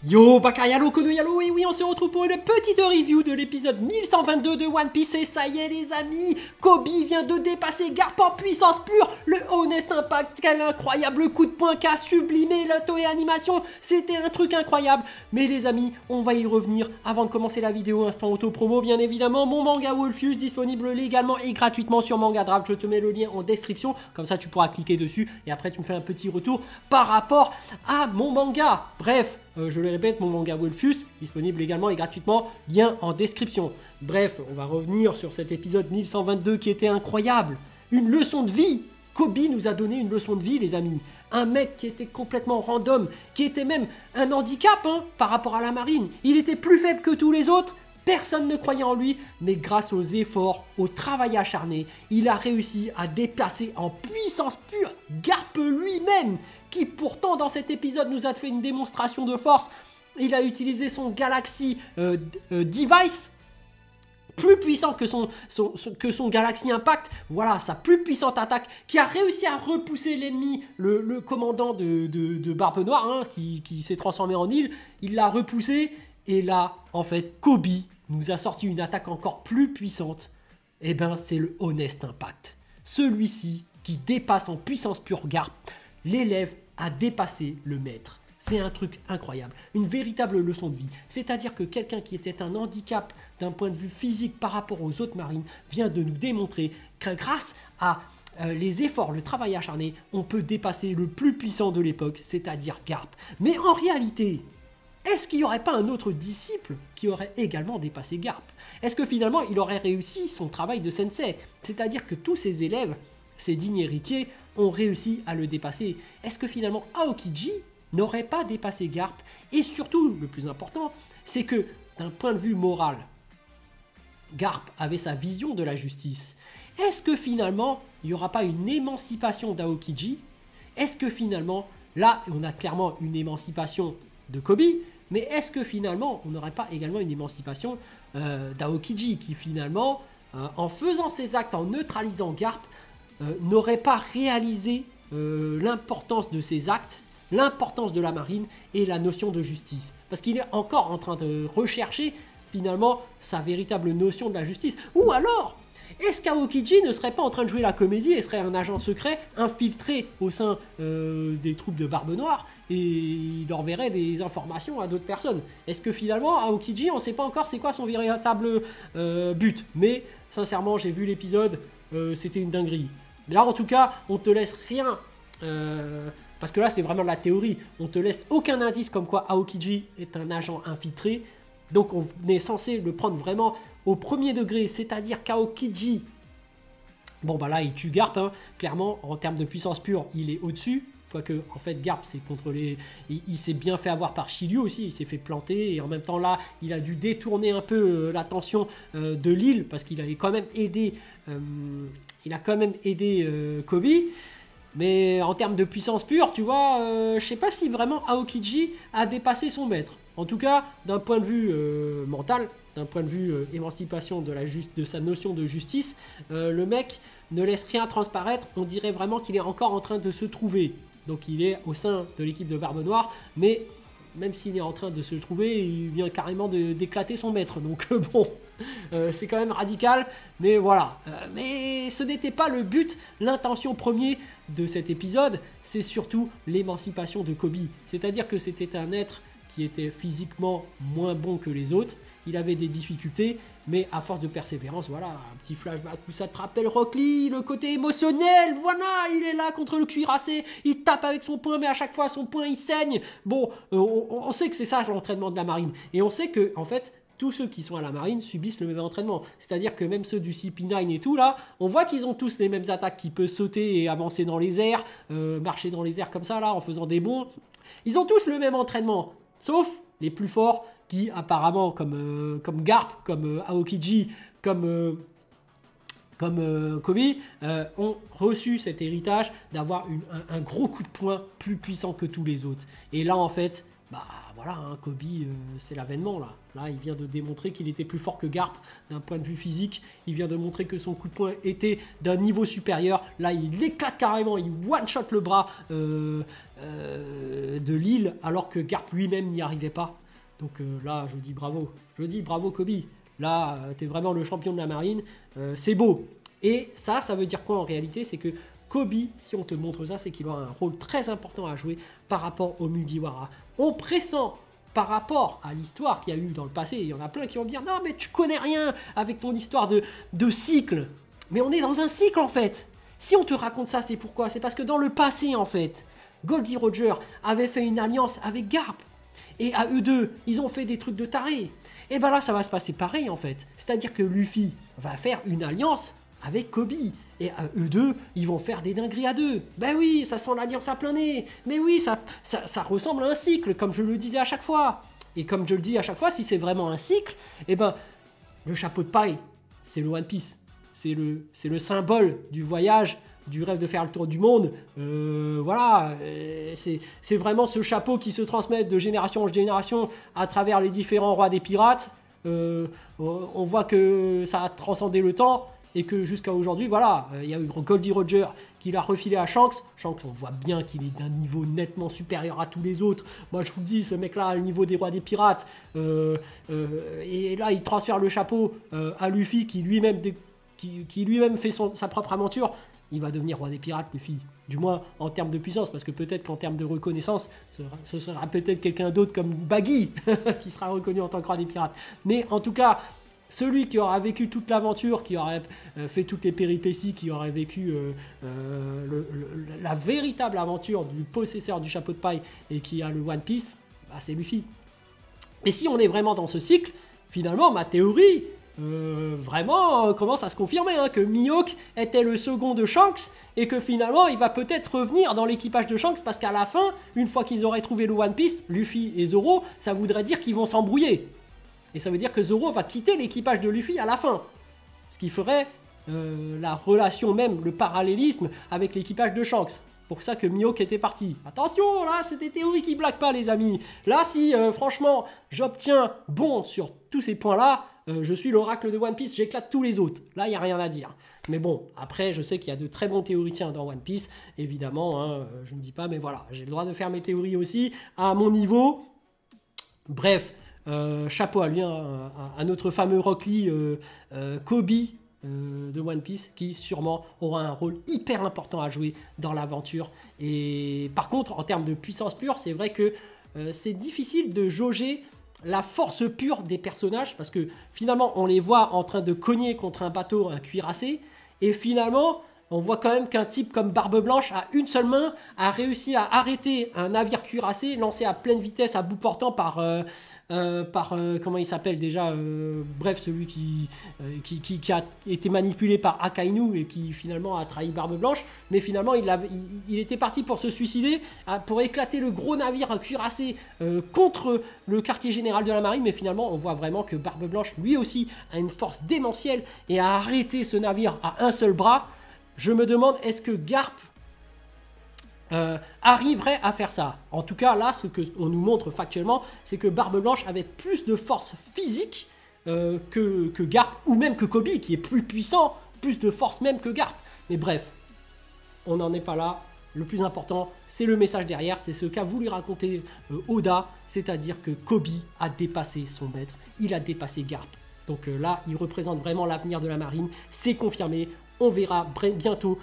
Yo, Bakayalo, Konoyalo, et oui, on se retrouve pour une petite review de l'épisode 1122 de One Piece. Et ça y est, les amis, Kobe vient de dépasser Garp en puissance pure. Le Honest Impact, quel incroyable coup de poing qu'a sublimé la Toei Animation. C'était un truc incroyable. Mais les amis, on va y revenir avant de commencer la vidéo. Instant auto-promo, bien évidemment, mon manga Wolfius, disponible légalement et gratuitement sur Manga Draft. Je te mets le lien en description, comme ça tu pourras cliquer dessus. Et après, tu me fais un petit retour par rapport à mon manga. Bref. Je le répète, mon manga Wolfius, disponible également et gratuitement, lien en description. Bref, on va revenir sur cet épisode 1122 qui était incroyable. Une leçon de vie. Kobe nous a donné une leçon de vie, les amis. Un mec qui était complètement random, qui était même un handicap par rapport à la marine. Il était plus faible que tous les autres. Personne ne croyait en lui, mais grâce aux efforts, au travail acharné, il a réussi à dépasser en puissance pure Garp lui-même, qui pourtant dans cet épisode nous a fait une démonstration de force. Il a utilisé son Galaxy Device, plus puissant que son Galaxy Impact, voilà, sa plus puissante attaque, qui a réussi à repousser l'ennemi, le commandant de Barbe Noire, qui s'est transformé en île. Il l'a repoussé, et là, en fait, Kobe nous a sorti une attaque encore plus puissante. Et ben, c'est le Honest Impact. Celui-ci, qui dépasse en puissance pure Garp, l'élève à dépasser le maître. C'est un truc incroyable, une véritable leçon de vie. C'est-à-dire que quelqu'un qui était un handicap d'un point de vue physique par rapport aux autres marines vient de nous démontrer que grâce à les efforts, le travail acharné, on peut dépasser le plus puissant de l'époque, c'est-à-dire Garp. Mais en réalité, est-ce qu'il n'y aurait pas un autre disciple qui aurait également dépassé Garp? Est-ce que finalement il aurait réussi son travail de sensei? C'est-à-dire que tous ses élèves, ses dignes héritiers, ont réussi à le dépasser. Est-ce que finalement Aokiji n'aurait pas dépassé Garp? Et surtout, le plus important, c'est que d'un point de vue moral, Garp avait sa vision de la justice. Est-ce que finalement, il n'y aura pas une émancipation d'Aokiji? Est-ce que finalement, là, on a clairement une émancipation de Kobe, mais est-ce que finalement, on n'aurait pas également une émancipation d'Aokiji qui finalement, en faisant ses actes, en neutralisant Garp, n'aurait pas réalisé l'importance de ses actes, l'importance de la marine et la notion de justice. Parce qu'il est encore en train de rechercher finalement sa véritable notion de la justice. Ou alors, est-ce qu'Aokiji ne serait pas en train de jouer la comédie et serait un agent secret infiltré au sein des troupes de Barbe Noire et il enverrait des informations à d'autres personnes? Est-ce que finalement, Aokiji, on ne sait pas encore c'est quoi son véritable but? Mais sincèrement, j'ai vu l'épisode, c'était une dinguerie. Là, en tout cas, on te laisse rien, parce que là, c'est vraiment de la théorie. On te laisse aucun indice comme quoi Aokiji est un agent infiltré. Donc, on est censé le prendre vraiment au premier degré, c'est-à-dire qu'Aokiji, bon, bah là, il tue Garp, clairement, en termes de puissance pure, il est au-dessus. Quoique, en fait, Garp, c'est contre les... Il s'est bien fait avoir par Shiryu aussi, il s'est fait planter. Et en même temps, là, il a dû détourner un peu l'attention de l'île, parce qu'il avait quand même aidé... il a quand même aidé Kobe, mais en termes de puissance pure, tu vois, je sais pas si vraiment Aokiji a dépassé son maître. En tout cas, d'un point de vue mental, d'un point de vue émancipation de sa notion de justice, le mec ne laisse rien transparaître. On dirait vraiment qu'il est encore en train de se trouver. Donc il est au sein de l'équipe de Barbe Noire, mais même s'il est en train de se trouver, il vient carrément d'éclater son maître. Donc bon, c'est quand même radical, mais voilà. Mais ce n'était pas le but, l'intention première de cet épisode, c'est surtout l'émancipation de Kobe. C'est-à-dire que c'était un être qui était physiquement moins bon que les autres, il avait des difficultés, mais à force de persévérance, voilà, un petit flashback où ça te rappelle Rock Lee, le côté émotionnel, voilà, il est là contre le cuirassé, il tape avec son poing, mais à chaque fois son poing il saigne. Bon, on sait que c'est ça l'entraînement de la marine, et on sait que, en fait, tous ceux qui sont à la marine subissent le même entraînement. C'est-à-dire que même ceux du CP9 et tout, là, on voit qu'ils ont tous les mêmes attaques, qui peuvent sauter et avancer dans les airs, marcher dans les airs comme ça, là, en faisant des bonds. Ils ont tous le même entraînement, sauf les plus forts qui, apparemment, comme Garp, comme Aokiji, comme Kobe, ont reçu cet héritage d'avoir un gros coup de poing plus puissant que tous les autres. Et là, en fait, bah voilà, Kobe, c'est l'avènement là. Là, il vient de démontrer qu'il était plus fort que Garp d'un point de vue physique. Il vient de montrer que son coup de poing était d'un niveau supérieur. Là, il éclate carrément, il one-shot le bras de l'île alors que Garp lui-même n'y arrivait pas. Donc là, je dis bravo. Je dis bravo Kobe. Là, t'es vraiment le champion de la marine. C'est beau. Et ça veut dire quoi en réalité? C'est que Kobe, si on te montre ça, c'est qu'il aura un rôle très important à jouer par rapport au Mugiwara. On pressent par rapport à l'histoire qu'il y a eu dans le passé. Il y en a plein qui vont dire non mais tu connais rien avec ton histoire de cycle. Mais on est dans un cycle en fait. Si on te raconte ça, c'est pourquoi? C'est parce que dans le passé en fait, Goldie Roger avait fait une alliance avec Garp. Et à eux deux, ils ont fait des trucs de tarés. Et ben là, ça va se passer pareil en fait. C'est-à-dire que Luffy va faire une alliance avec Kobe. Et à eux deux, ils vont faire des dingueries à deux. Ben oui, ça sent l'alliance à plein nez. Mais oui, ça ressemble à un cycle, comme je le disais à chaque fois. Et comme je le dis à chaque fois, si c'est vraiment un cycle, et ben le chapeau de paille, c'est le One Piece. C'est le symbole du voyage, du rêve de faire le tour du monde. Voilà, c'est vraiment ce chapeau qui se transmet de génération en génération à travers les différents rois des pirates. On voit que ça a transcendé le temps et que jusqu'à aujourd'hui, voilà, il y a eu Goldie Roger qui l'a refilé à Shanks. Shanks, on voit bien qu'il est d'un niveau nettement supérieur à tous les autres. Moi, je vous le dis, ce mec-là a le niveau des rois des pirates. Et là, il transfère le chapeau à Luffy qui lui-même fait sa propre aventure. Il va devenir roi des pirates, Luffy. Du moins en termes de puissance, parce que peut-être qu'en termes de reconnaissance, ce sera peut-être quelqu'un d'autre comme Baggy qui sera reconnu en tant que roi des pirates. Mais en tout cas, celui qui aura vécu toute l'aventure, qui aurait fait toutes les péripéties, qui aurait vécu la véritable aventure du possesseur du chapeau de paille et qui a le One Piece, bah c'est Luffy. Et si on est vraiment dans ce cycle, finalement, ma théorie vraiment commence à se confirmer, hein, que Mihawk était le second de Shanks et que finalement il va peut-être revenir dans l'équipage de Shanks parce qu'à la fin, une fois qu'ils auraient trouvé le One Piece, Luffy et Zoro, ça voudrait dire qu'ils vont s'embrouiller. Et ça veut dire que Zoro va quitter l'équipage de Luffy à la fin. Ce qui ferait la relation même, le parallélisme avec l'équipage de Shanks. Pour ça que Mihawk était parti. Attention, là, c'est des théories qui blaguent pas, les amis. Là, si, franchement, j'obtiens bon sur tous ces points-là, je suis l'oracle de One Piece, j'éclate tous les autres. Là, il n'y a rien à dire. Mais bon, après, je sais qu'il y a de très bons théoriciens dans One Piece, évidemment, hein, je ne dis pas, mais voilà, j'ai le droit de faire mes théories aussi à mon niveau. Bref, chapeau à lui, hein, à notre fameux Rock Lee, Kobe, de One Piece, qui sûrement aura un rôle hyper important à jouer dans l'aventure. Et par contre, en termes de puissance pure, c'est vrai que c'est difficile de jauger la force pure des personnages, parce que finalement, on les voit en train de cogner contre un bateau, un cuirassé, et finalement, on voit quand même qu'un type comme Barbe Blanche, à une seule main, a réussi à arrêter un navire cuirassé lancé à pleine vitesse à bout portant par comment il s'appelle déjà, bref, celui qui a été manipulé par Akainu et qui finalement a trahi Barbe Blanche, mais finalement il était parti pour se suicider, pour éclater le gros navire cuirassé contre le quartier général de la marine, mais finalement on voit vraiment que Barbe Blanche lui aussi a une force démentielle et a arrêté ce navire à un seul bras. Je me demande, est-ce que Garp arriverait à faire ça? En tout cas, là, ce qu'on nous montre factuellement, c'est que Barbe Blanche avait plus de force physique que Garp, ou même que Kobe, qui est plus puissant, plus de force même que Garp. Mais bref, on n'en est pas là. Le plus important, c'est le message derrière, c'est ce qu'a voulu raconter Oda, c'est-à-dire que Kobe a dépassé son maître, il a dépassé Garp. Donc là, il représente vraiment l'avenir de la marine, c'est confirmé. On verra bientôt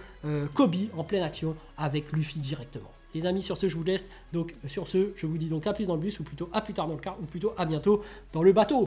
Kobe en pleine action avec Luffy directement. Les amis, sur ce, je vous laisse. Donc, sur ce, je vous dis donc à plus dans le bus, ou plutôt à plus tard dans le car, ou plutôt à bientôt dans le bateau.